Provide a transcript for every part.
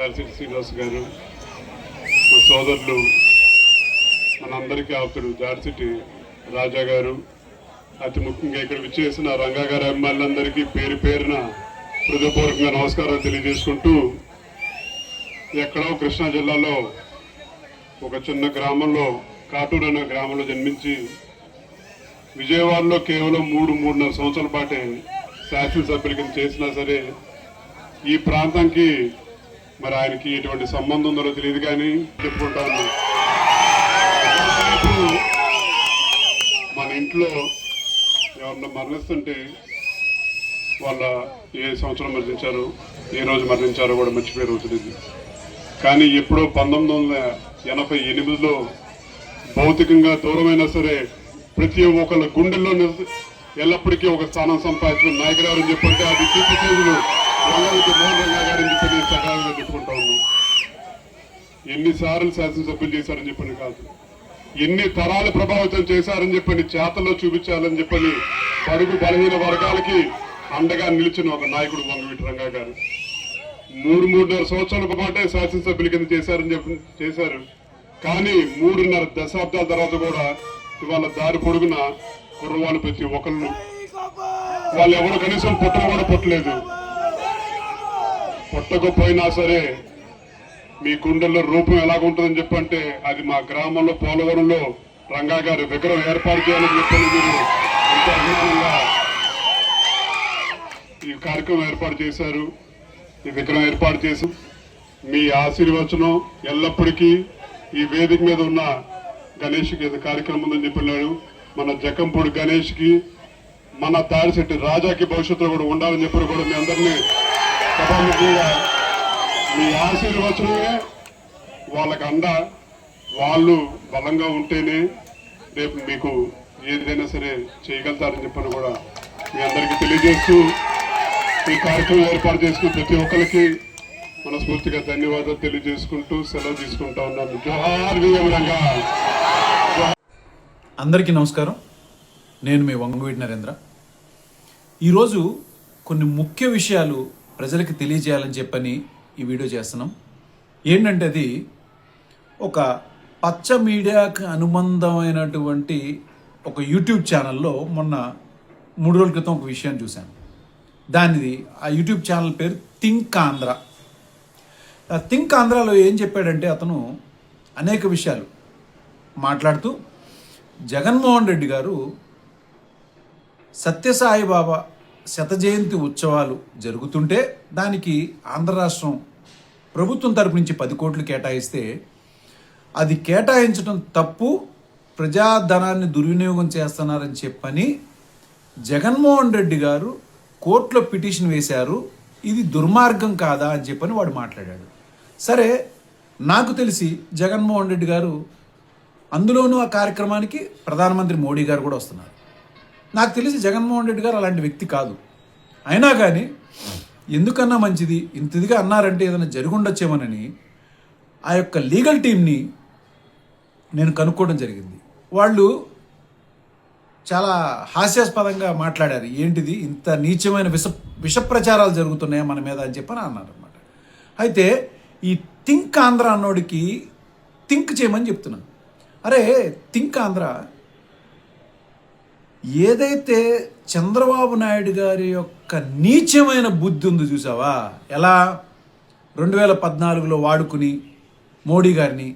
దార్శెట్టి శ్రీనివాస్ గారు, మా సోదరులు, మనందరికీ ఆప్తుడు దార్శెట్టి రాజా గారు, అతి ముఖ్యంగా ఇక్కడ విచ్చేసిన రంగా గారి అభిమానులందరికీ పేరు పేరున హృదయపూర్వకంగా నమస్కారాలు తెలియజేసుకుంటూ, ఎక్కడో కృష్ణా జిల్లాలో ఒక చిన్న గ్రామంలో, కాటూరు అనే గ్రామంలో జన్మించి విజయవాడలో కేవలం 3-3.5 సంవత్సరాల పాటే శాసనసభ్యుల కింద చేసినా సరే ఈ ప్రాంతానికి మరి ఆయనకి ఎటువంటి సంబంధం ఉందో తెలియదు. కానీ చెప్పుకుంటాను, మన ఇంట్లో ఎవరన్నా మరణిస్తుంటే వాళ్ళ ఏ సంవత్సరం మరణించారో, ఏ రోజు మరణించారో కూడా మర్చిపోయే రోజులు ఇది. కానీ ఎప్పుడో 1988లో భౌతికంగా దూరమైనా సరే ప్రతి ఒక్కళ్ళ గుండెల్లో ఎల్లప్పటికీ ఒక స్థానం సంపాదించిన నాయకుడు ఎవరని చెప్పంటే అది కీర్తి చేతులు రంగారెడ్డి మోహన్ రంగా గారని చెప్పి నేను సకాలంగా చెప్పుకుంటా ఉన్నాను. ఎన్నిసార్లు శాసనసభ్యులు చేశారని చెప్పని కాదు, ఎన్ని తరాలు ప్రభావితం చేశారని చెప్పని చేతల్లో చూపించాలని చెప్పని బడుగు బలహీన వర్గాలకి అండగా నిలిచిన ఒక నాయకుడు వంగవీటి రంగా గారు 3-3.5 సంవత్సరాల పాటే శాసనసభ్యుల కింద చేశారు. కానీ 3.5 దశాబ్దాల తర్వాత కూడా ఇవాళ దారి పొడుగున కుర్రవాళ్ళు ప్రతి ఒక్కళ్ళు, వాళ్ళు ఎవరు కనీసం పుట్టను కూడా పుట్టలేదు. పుట్టకపోయినా సరే మీ గుండెల్లో రూపం ఎలాగుంటుందని చెప్పంటే అది మా గ్రామంలో పోలవరంలో రంగా గారి విగ్రహం ఏర్పాటు చేయాలని చెప్పని మీరు ఎంతో అభిమానంగా ఈ కార్యక్రమం ఏర్పాటు చేశారు. ఈ విగ్రహం ఏర్పాటు చేసి మీ ఆశీర్వచనం ఎల్లప్పటికీ ఈ వేదిక మీద ఉన్న గణేష్కి కార్యక్రమం ఉందని చెప్పినాడు. మన జకంపూడి గణేష్కి, మన దారిశెట్టి రాజాకి భవిష్యత్తులో కూడా ఉండాలని చెప్పి కూడా మీ అందరినీ సభాముఖంగా మీ ఆశీర్వచనమే వాళ్ళకి అండ. వాళ్ళు బలంగా ఉంటేనే రేపు మీకు ఏదైనా సరే చేయగలుగుతారని చెప్పని కూడా మీ అందరికీ తెలియజేస్తూ, ఈ కార్యక్రమం ఏర్పాటు చేసుకున్న ప్రతి ఒక్కరికి మనస్ఫూర్తిగా ధన్యవాదాలు తెలియజేసుకుంటూ సెలవు తీసుకుంటా ఉన్నాను. జోహార్ రంగా. అందరికీ నమస్కారం. నేను మీ వంగవీటి నరేంద్ర. ఈరోజు కొన్ని ముఖ్య విషయాలు ప్రజలకు తెలియజేయాలని చెప్పని ఈ వీడియో చేస్తున్నాం. ఏంటంటే అది ఒక పచ్చ మీడియాకి అనుబంధమైనటువంటి ఒక యూట్యూబ్ ఛానల్లో మొన్న 3 రోజుల క్రితం ఒక విషయాన్ని చూశాను. దానిది ఆ యూట్యూబ్ ఛానల్ పేరు థింక్ ఆంధ్ర. ఆ థింక్ ఆంధ్రాలో ఏం చెప్పాడంటే అతను అనేక విషయాలు మాట్లాడుతూ జగన్మోహన్ రెడ్డి గారు సత్యసాయిబాబా శత జయంతి ఉత్సవాలు జరుగుతుంటే దానికి ఆంధ్ర రాష్ట్రం ప్రభుత్వం తరపు నుంచి 10 కోట్లు కేటాయిస్తే అది కేటాయించడం తప్పు, ప్రజాధనాన్ని దుర్వినియోగం చేస్తున్నారని చెప్పని జగన్మోహన్ రెడ్డి గారు కోర్టులో పిటిషన్ వేశారు. ఇది దుర్మార్గం కాదా అని చెప్పని వాడు మాట్లాడాడు. సరే, నాకు తెలిసి జగన్మోహన్ రెడ్డి గారు అందులోనూ ఆ కార్యక్రమానికి ప్రధానమంత్రి మోడీ గారు కూడా వస్తున్నారు. నాకు తెలిసి జగన్మోహన్ రెడ్డి గారు అలాంటి వ్యక్తి కాదు. అయినా కానీ ఎందుకన్నా మంచిది, ఇంత ఇదిగా అన్నారంటే ఏదైనా జరుగుండొచ్చేమోనని ఆ యొక్క లీగల్ టీంని నేను కనుక్కోవడం జరిగింది. వాళ్ళు చాలా హాస్యాస్పదంగా మాట్లాడారు. ఏంటిది ఇంత నీచమైన విష ప్రచారాలు జరుగుతున్నాయా మన మీద అని చెప్పని అన్నారు అనమాట. అయితే ఈ థింక్ ఆంధ్ర అన్నోడికి థింక్ చేయమని చెప్తున్నాను. అరే, థింక్ ఆంధ్ర ఏదైతే చంద్రబాబు నాయుడు గారి యొక్క నీచమైన బుద్ధి ఉంది చూసావా, ఎలా 2014లో వాడుకుని మోడీ గారిని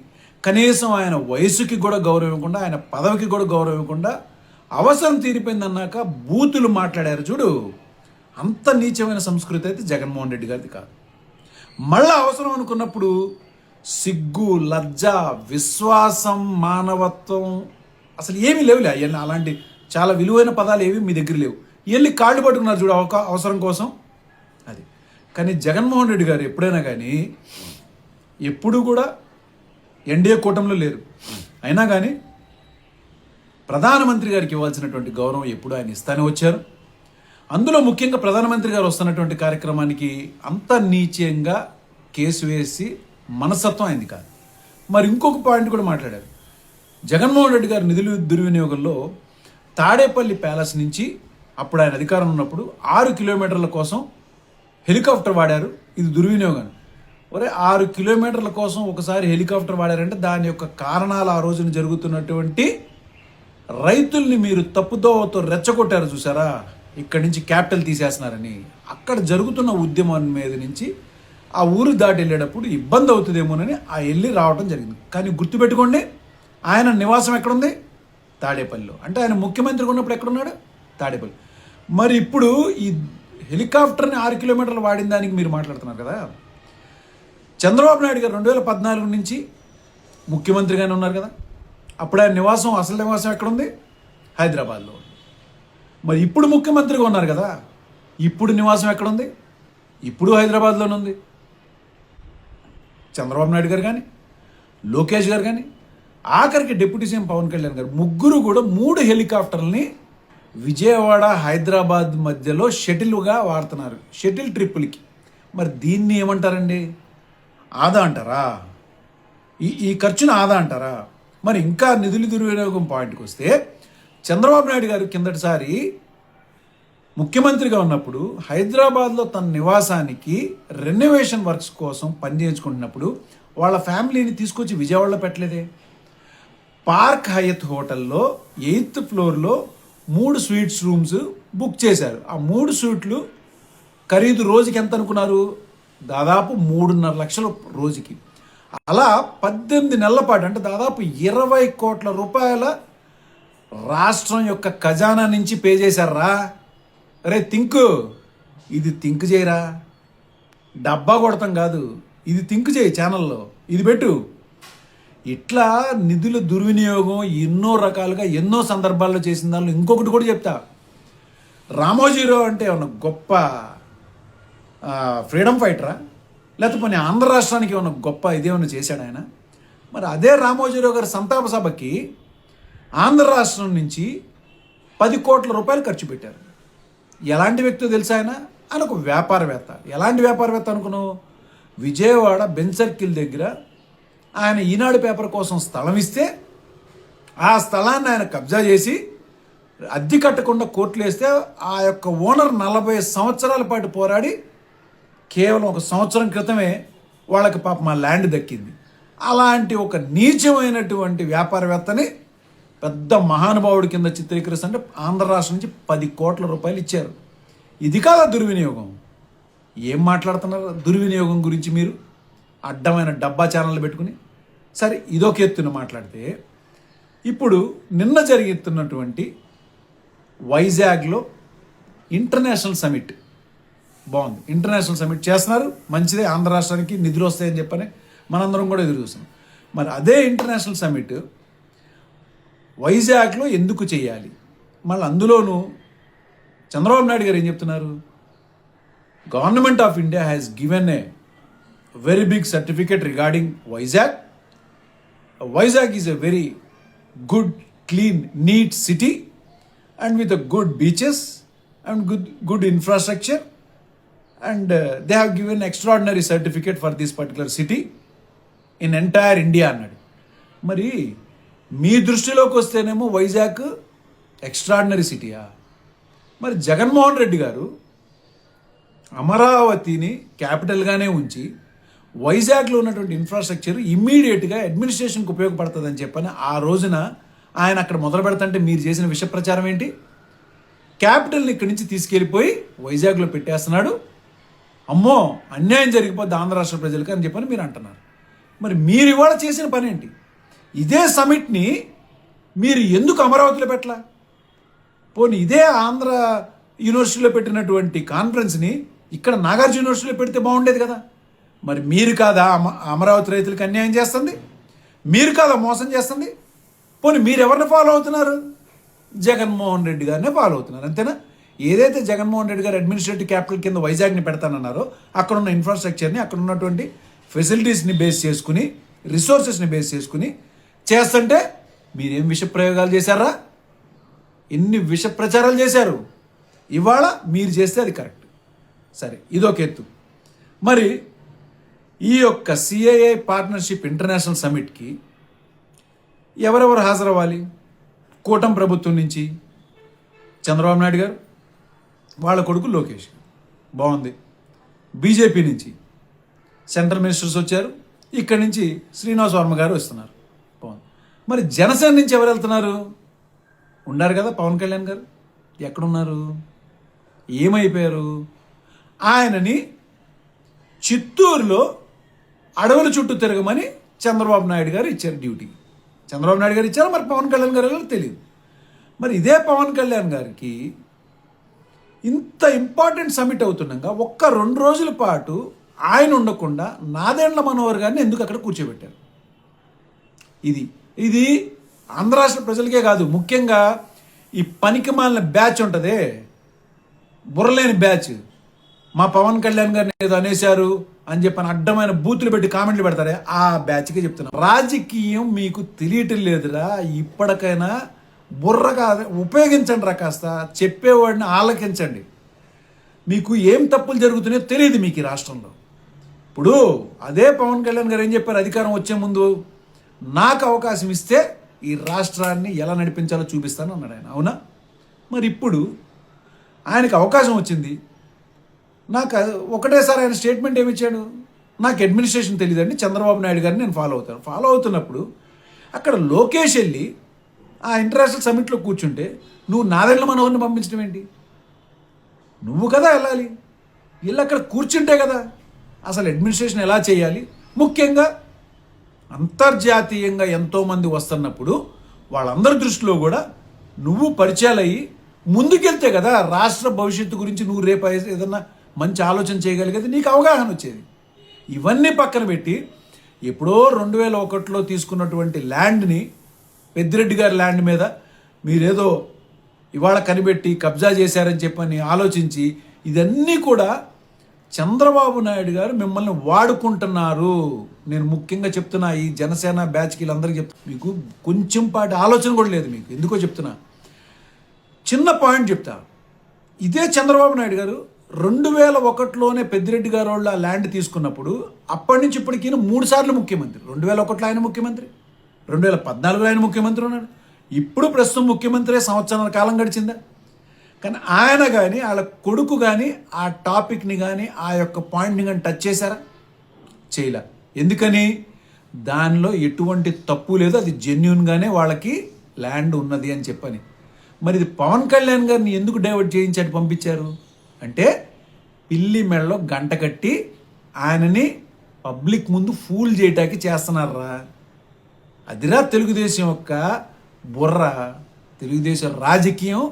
కనీసం ఆయన వయసుకి కూడా గౌరవం ఇవ్వకుండా, ఆయన పదవికి కూడా గౌరవం ఇవ్వకుండా, అవసరం తీరిపోయిందన్నాక బూతులు మాట్లాడారు చూడు. అంత నీచమైన సంస్కృతి అయితే జగన్మోహన్ రెడ్డి గారిది కాదు. మళ్ళా అవసరం అనుకున్నప్పుడు సిగ్గు, లజ్జ, విశ్వాసం, మానవత్వం అసలు ఏమీ లేవులే. అవన్నీ అలాంటి చాలా విలువైన పదాలు ఏవి మీ దగ్గర లేవు. వెళ్ళి కాళ్ళు పట్టుకున్నారు చూడు అవసరం కోసం. అది కానీ జగన్మోహన్ రెడ్డి గారు ఎప్పుడైనా కానీ ఎప్పుడు కూడా ఎన్డీఏ కూటమిలో లేరు. అయినా కానీ ప్రధానమంత్రి గారికి ఇవ్వాల్సినటువంటి గౌరవం ఎప్పుడు ఆయన ఇస్తానే వచ్చారు. అందులో ముఖ్యంగా ప్రధానమంత్రి గారు వస్తున్నటువంటి కార్యక్రమానికి అంత నీచంగా కేసు వేసి మనస్తత్వం అయింది కాదు. మరి ఇంకొక పాయింట్ కూడా మాట్లాడారు. జగన్మోహన్ రెడ్డి గారి నిధుల దుర్వినియోగంలో తాడేపల్లి ప్యాలెస్ నుంచి అప్పుడు ఆయన అధికారం ఉన్నప్పుడు 6 కిలోమీటర్ల కోసం హెలికాప్టర్ వాడారు. ఇది దుర్వినియోగం. ఒరే 6 కిలోమీటర్ల కోసం ఒకసారి హెలికాప్టర్ వాడారంటే దాని యొక్క కారణాలు ఆ రోజున జరుగుతున్నటువంటి రైతుల్ని మీరు తప్పుదోవతో రెచ్చగొట్టారు చూసారా, ఇక్కడి నుంచి క్యాపిటల్ తీసేస్తున్నారని. అక్కడ జరుగుతున్న ఉద్యమం మీద నుంచి ఆ ఊరు దాటి వెళ్ళేటప్పుడు ఇబ్బంది అవుతుందేమోనని ఆ వెళ్ళి రావడం జరిగింది. కానీ గుర్తుపెట్టుకోండి, ఆయన నివాసం ఎక్కడుంది? తాడేపల్లిలో. అంటే ఆయన ముఖ్యమంత్రిగా ఉన్నప్పుడు ఎక్కడున్నాడు? తాడేపల్లి. మరి ఇప్పుడు ఈ హెలికాప్టర్ని 6 కిలోమీటర్లు వాడిన దానికి మీరు మాట్లాడుతున్నారు కదా. చంద్రబాబు నాయుడు గారు 2014 నుంచి ముఖ్యమంత్రిగానే ఉన్నారు కదా. అప్పుడు ఆయన నివాసం, అసలు నివాసం ఎక్కడుంది? హైదరాబాద్లో. మరి ఇప్పుడు ముఖ్యమంత్రిగా ఉన్నారు కదా, ఇప్పుడు నివాసం ఎక్కడుంది? ఇప్పుడు హైదరాబాద్లోనే ఉంది. చంద్రబాబు నాయుడు గారు కానీ, లోకేష్ గారు కానీ, ఆఖరికి డిప్యూటీ సీఎం పవన్ కళ్యాణ్ గారు ముగ్గురు కూడా 3 హెలికాప్టర్లని విజయవాడ హైదరాబాద్ మధ్యలో షటిల్గా వాడుతున్నారు, షటిల్ ట్రిప్పులకి. మరి దీన్ని ఏమంటారండి? ఆదా అంటారా? ఈ ఖర్చును ఆదా అంటారా? మరి ఇంకా నిధుల దుర్వినియోగం పాయింట్కి వస్తే, చంద్రబాబు నాయుడు గారు కిందటిసారి ముఖ్యమంత్రిగా ఉన్నప్పుడు హైదరాబాద్లో తన నివాసానికి రెనోవేషన్ వర్క్స్ కోసం పనిచేయించుకుంటున్నప్పుడు వాళ్ళ ఫ్యామిలీని తీసుకొచ్చి విజయవాడలో పెట్టలేదే. పార్క్ హయత్ హోటల్లో 8th ఫ్లోర్లో 3 స్వీట్స్ రూమ్స్ బుక్ చేశారు. ఆ 3 స్వీట్లు ఖరీదు రోజుకి ఎంత అనుకున్నారు? దాదాపు 3.5 లక్షలు రోజుకి. అలా 18 నెలల పాటు, అంటే దాదాపు 20 కోట్ల రూపాయల రాష్ట్రం యొక్క ఖజానా నుంచి పే చేశారా. అరే ఇది థింక్ చేయరా, డబ్బా కొడతాం కాదు, ఇది థింక్ చేయి, ఛానల్లో ఇది పెట్టు. ఇట్లా నిధుల దుర్వినియోగం ఎన్నో రకాలుగా ఎన్నో సందర్భాల్లో చేసిన దానిలో ఇంకొకటి కూడా చెప్తా. రామోజీరావు అంటే ఏమన్నా గొప్ప ఫ్రీడమ్ ఫైటరా, లేకపోతే ఆంధ్ర రాష్ట్రానికి ఏమన్నా గొప్ప ఇదేమన్నా చేశాడు ఆయన? మరి అదే రామోజీరావు గారి సంతాప సభకి ఆంధ్ర రాష్ట్రం నుంచి 10 కోట్ల రూపాయలు ఖర్చు పెట్టారు. ఎలాంటి వ్యక్తో తెలుసా ఆయన? ఆయన ఒక వ్యాపారవేత్త. ఎలాంటి వ్యాపారవేత్త అనుకున్నావు? విజయవాడ బెంజ్ సర్కిల్ దగ్గర ఆయన ఈనాడు పేపర్ కోసం స్థలం ఇస్తే ఆ స్థలాన్ని ఆయన కబ్జా చేసి అద్దె కట్టకుండా కోర్టులు వేస్తే ఆ యొక్క ఓనర్ 40 సంవత్సరాల పాటు పోరాడి కేవలం 1 సంవత్సరం క్రితమే వాళ్ళకి పాపం ఆ ల్యాండ్ దక్కింది. అలాంటి ఒక నీచమైనటువంటి వ్యాపారవేత్తని పెద్ద మహానుభావుడి కింద చిత్రీకరిస్తుంటే ఆంధ్ర రాష్ట్రం నుంచి 10 కోట్ల రూపాయలు ఇచ్చారు. ఇది కాదా దుర్వినియోగం? ఏం మాట్లాడుతున్నారు దుర్వినియోగం గురించి మీరు? అడ్డమైన డబ్బా ఛానళ్ళు పెట్టుకుని. సరే, ఇదొక ఎత్తున మాట్లాడితే, ఇప్పుడు నిన్న జరుగుతున్నటువంటి వైజాగ్లో ఇంటర్నేషనల్ సమిట్ బాగుంది. ఇంటర్నేషనల్ సమిట్ చేస్తున్నారు, మంచిదే, ఆంధ్ర రాష్ట్రానికి నిధులు వస్తాయని చెప్పని మనందరం కూడా ఎదురు చూస్తున్నాం. మరి అదే ఇంటర్నేషనల్ సమిట్ వైజాగ్లో ఎందుకు చేయాలి? మళ్ళీ అందులోనూ చంద్రబాబు నాయుడు గారు ఏం చెప్తున్నారు? Government of India has given a very big certificate regarding Vizag. Vizag is a very good, clean, neat city and with a good beaches and good infrastructure, and they have given extraordinary certificate for this particular city in entire India అన్నాడు. మరి మీ దృష్టిలోకి వస్తేనేమో Vizag extraordinary సిటీయా? మరి జగన్మోహన్ రెడ్డి గారు అమరావతిని క్యాపిటల్గానే ఉంచి వైజాగ్లో ఉన్నటువంటి infrastructure ఇమ్మీడియట్గా అడ్మినిస్ట్రేషన్కి ఉపయోగపడుతుందని చెప్పని ఆ రోజున ఆయన అక్కడ మొదలు పెడతంటే మీరు చేసిన విష ప్రచారం ఏంటి? క్యాపిటల్ని ఇక్కడి నుంచి తీసుకెళ్ళిపోయి వైజాగ్లో పెట్టేస్తున్నాడు, అమ్మో అన్యాయం జరిగిపోద్ది ఆంధ్ర రాష్ట్ర ప్రజలకి అని చెప్పని మీరు అంటున్నారు. మరి మీరు ఇవాళ చేసిన పని ఏంటి? ఇదే సమిట్ని మీరు ఎందుకు అమరావతిలో పెట్టలా? పోనీ ఇదే ఆంధ్ర యూనివర్సిటీలో పెట్టినటువంటి కాన్ఫరెన్స్ని ఇక్కడ నాగార్జున యూనివర్సిటీలో పెడితే బాగుండేది కదా. మరి మీరు కాదా అమరావతి రైతులకు అన్యాయం చేస్తుంది? మీరు కాదా మోసం చేస్తుంది? పోనీ మీరు ఎవరిని ఫాలో అవుతున్నారు? జగన్మోహన్ రెడ్డి గారినే ఫాలో అవుతున్నారు, అంతేనా? ఏదైతే జగన్మోహన్ రెడ్డి గారు అడ్మినిస్ట్రేటివ్ క్యాపిటల్ కింద వైజాగ్ని పెడతానన్నారో అక్కడ ఉన్న ఇన్ఫ్రాస్ట్రక్చర్ని, అక్కడ ఉన్నటువంటి ఫెసిలిటీస్ని బేస్ చేసుకుని, రిసోర్సెస్ని బేస్ చేసుకుని చేస్తుంటే మీరేం విష ప్రయోగాలు చేశారా? ఎన్ని విష ప్రచారాలు చేశారు? ఇవాళ మీరు చేస్తే అది కరెక్ట్. సరే, ఇదొక ఎత్తు. మరి ఈ యొక్క సిఐఐ పార్ట్నర్షిప్ ఇంటర్నేషనల్ సమిట్కి ఎవరెవరు హాజరవ్వాలి? కూటమి ప్రభుత్వం నుంచి చంద్రబాబు నాయుడు గారు, వాళ్ళ కొడుకు లోకేష్, బాగుంది. బీజేపీ నుంచి సెంట్రల్ మినిస్టర్స్ వచ్చారు, ఇక్కడి నుంచి శ్రీనివాస్ వర్మ గారు వస్తున్నారు. పవన్ మరి జనసేన నుంచి ఎవరు వెళ్తున్నారు? ఉన్నారు కదా పవన్ కళ్యాణ్ గారు, ఎక్కడున్నారు? ఏమైపోయారు? ఆయనని చిత్తూరులో అడవుల చుట్టూ తిరగమని చంద్రబాబు నాయుడు గారు ఇచ్చారు డ్యూటీ. చంద్రబాబు నాయుడు గారు ఇచ్చారు, మరి పవన్ కళ్యాణ్ గారు తెలియదు. మరి ఇదే పవన్ కళ్యాణ్ గారికి ఇంత ఇంపార్టెంట్ సమిట్ అవుతుండగా ఒక్క 2 రోజుల పాటు ఆయన ఉండకుండా నాదెండ్ల మనోహర్ గారిని ఎందుకు అక్కడ కూర్చోబెట్టారు? ఇది ఆంధ్ర రాష్ట్ర ప్రజలకే కాదు, ముఖ్యంగా ఈ పనికిమాలిన బ్యాచ్ ఉంటుందే, బుర్రలేని బ్యాచ్, మా పవన్ కళ్యాణ్ గారిని ఏదో అనేశారు అని చెప్పని అడ్డమైన బూతులు పెట్టి కామెంట్లు పెడతారే, ఆ బ్యాచ్కే చెప్తున్నా. రాజకీయం మీకు తెలియటం లేదురా, ఇప్పటికైనా బుర్రగా ఉపయోగించండి రా, కాస్త చెప్పేవాడిని ఆలకించండి. మీకు ఏం తప్పులు జరుగుతున్నాయో తెలియదు మీకు ఈ రాష్ట్రంలో. ఇప్పుడు అదే పవన్ కళ్యాణ్ గారు ఏం చెప్పారు అధికారం వచ్చే ముందు? నాకు అవకాశం ఇస్తే ఈ రాష్ట్రాన్ని ఎలా నడిపించాలో చూపిస్తాను అన్నాడు ఆయన. అవునా? మరి ఇప్పుడు ఆయనకు అవకాశం వచ్చింది, నాకు ఒకటేసారి ఆయన స్టేట్మెంట్ ఏమిచ్చాడు? నాకు అడ్మినిస్ట్రేషన్ తెలియదండి, చంద్రబాబు నాయుడు గారిని నేను ఫాలో అవుతున్నప్పుడు అక్కడ లోకేష్ వెళ్ళి ఆ ఇంటర్నేషనల్ సమిట్లో కూర్చుంటే నువ్వు నాదెండ్ల మనోహర్ని పంపించడం ఏంటి? నువ్వు కదా వెళ్ళాలి, వీళ్ళు అక్కడ కూర్చుంటే కదా అసలు అడ్మినిస్ట్రేషన్ ఎలా చేయాలి. ముఖ్యంగా అంతర్జాతీయంగా ఎంతోమంది వస్తున్నప్పుడు వాళ్ళందరి దృష్టిలో కూడా నువ్వు పరిచయాలు అయ్యి ముందుకెళ్తే కదా రాష్ట్ర భవిష్యత్తు గురించి నువ్వు రేపు ఏదన్నా మంచి ఆలోచన చేయగలిగేది, నీకు అవగాహన వచ్చేది. ఇవన్నీ పక్కన పెట్టి ఎప్పుడో 2001లో తీసుకున్నటువంటి ల్యాండ్ని, పెద్దిరెడ్డి గారి ల్యాండ్ మీద మీరేదో ఇవాళ కనిపెట్టి కబ్జా చేశారని చెప్పని ఆలోచించి ఇదన్నీ కూడా చంద్రబాబు నాయుడు గారు మిమ్మల్ని వాడుకుంటున్నారు. నేను ముఖ్యంగా చెప్తున్నా, ఈ జనసేన బ్యాచ్కి వీళ్ళందరికీ చెప్తున్నా, మీకు కొంచెం పాటి ఆలోచన కూడా లేదు మీకు. ఎందుకో చెప్తున్నా, చిన్న పాయింట్ చెప్తా. ఇదే చంద్రబాబు నాయుడు గారు 2001లోనే పెద్దిరెడ్డి గారు వాళ్ళు ఆ ల్యాండ్ తీసుకున్నప్పుడు అప్పటి నుంచి ఇప్పటికీ 3 సార్లు ముఖ్యమంత్రి. 2001లో ఆయన ముఖ్యమంత్రి, 2014లో ఆయన ముఖ్యమంత్రి ఉన్నాడు, ఇప్పుడు ప్రస్తుతం ముఖ్యమంత్రి. సంవత్సరాల కాలం గడిచిందా? కానీ ఆయన కానీ వాళ్ళ కొడుకు కానీ ఆ టాపిక్ని కానీ ఆ యొక్క పాయింట్ని కానీ టచ్ చేశారా? చేయలే. ఎందుకని? దానిలో ఎటువంటి తప్పు లేదు, అది జెన్యున్గానే వాళ్ళకి ల్యాండ్ ఉన్నది అని చెప్పని. మరి ఇది పవన్ కళ్యాణ్ గారిని ఎందుకు డైవర్ట్ చేయించి అటు పంపించారు అంటే, పిల్లి మెడలో గంట కట్టి ఆయనని పబ్లిక్ ముందు ఫూల్ చేయటానికి చేస్తున్నారా. అదిరా తెలుగుదేశం యొక్క బుర్ర. తెలుగుదేశం రాజకీయం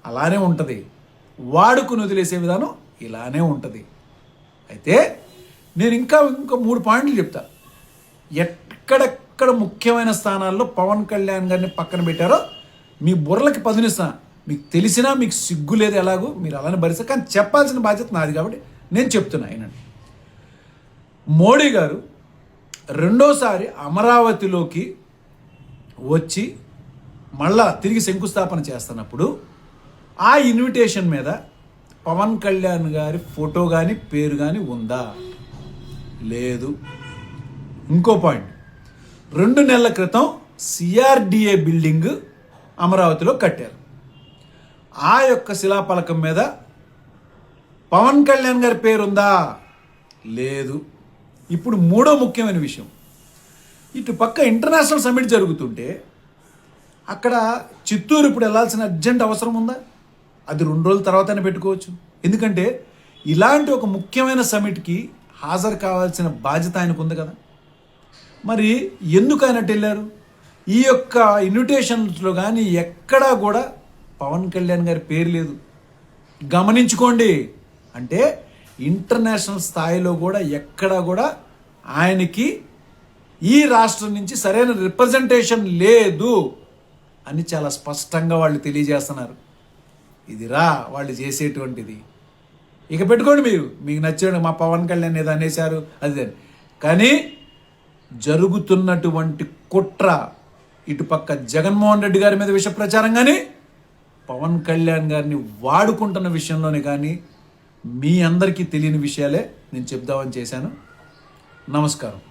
అలానే ఉంటుంది, వాడుకుని వదిలేసే విధానం ఇలానే ఉంటుంది. అయితే నేను ఇంకా 3 పాయింట్లు చెప్తా. ఎక్కడెక్కడ ముఖ్యమైన స్థానాల్లో పవన్ కళ్యాణ్ గారిని పక్కన పెట్టారో మీ బుర్రలకి పదునిస్తా. మీకు తెలిసినా మీకు సిగ్గు లేదు, ఎలాగో మీరు అలానే భరిస్తారు. కానీ చెప్పాల్సిన బాధ్యత నాది కాబట్టి నేను చెప్తున్నా. అయినండి, మోడీ గారు 2వ సారి అమరావతిలోకి వచ్చి మళ్ళా తిరిగి శంకుస్థాపన చేస్తున్నప్పుడు ఆ ఇన్విటేషన్ మీద పవన్ కళ్యాణ్ గారి ఫోటో కానీ పేరు కానీ ఉందా? లేదు. ఇంకో పాయింట్, 2 నెలల క్రితం సిఆర్డిఏ బిల్డింగ్ అమరావతిలో కట్టారు. ఆ యొక్క శిలాఫలకం మీద పవన్ కళ్యాణ్ గారి పేరుందా? లేదు. ఇప్పుడు 3వ ముఖ్యమైన విషయం, ఇటు పక్క ఇంటర్నేషనల్ సమిట్ జరుగుతుంటే అక్కడ చిత్తూరు ఇప్పుడు వెళ్ళాల్సిన అర్జెంట్ అవసరం ఉందా? అది 2 రోజుల తర్వాతనే పెట్టుకోవచ్చు. ఎందుకంటే ఇలాంటి ఒక ముఖ్యమైన సమిట్కి హాజరు కావాల్సిన బాధ్యత ఆయనకు ఉంది కదా. మరి ఎందుకు ఆయన వెళ్ళారు? ఈ యొక్క ఇన్విటేషన్స్లో కానీ ఎక్కడా కూడా పవన్ కళ్యాణ్ గారి పేరు లేదు. గమనించుకోండి. అంటే ఇంటర్నేషనల్ స్థాయిలో కూడా ఎక్కడా కూడా ఆయనకి ఈ రాష్ట్రం నుంచి సరైన రిప్రజెంటేషన్ లేదు అని చాలా స్పష్టంగా వాళ్ళు తెలియజేస్తున్నారు. ఇదిరా వాళ్ళు చేసేటువంటిది. ఇక పెట్టుకోండి, మీకు నచ్చాడు మా పవన్ కళ్యాణ్ ఏదో అనేశారు అది. కానీ జరుగుతున్నటువంటి కుట్ర ఇటుపక్క జగన్మోహన్ రెడ్డి గారి మీద విష ప్రచారం కానీ పవన్ కళ్యాణ్ గారిని వాడుకుంటున్న విషయంలోనే కానీ మీ అందరికీ తెలియని విషయాలే నేను చెప్దామని చేశాను. నమస్కారం.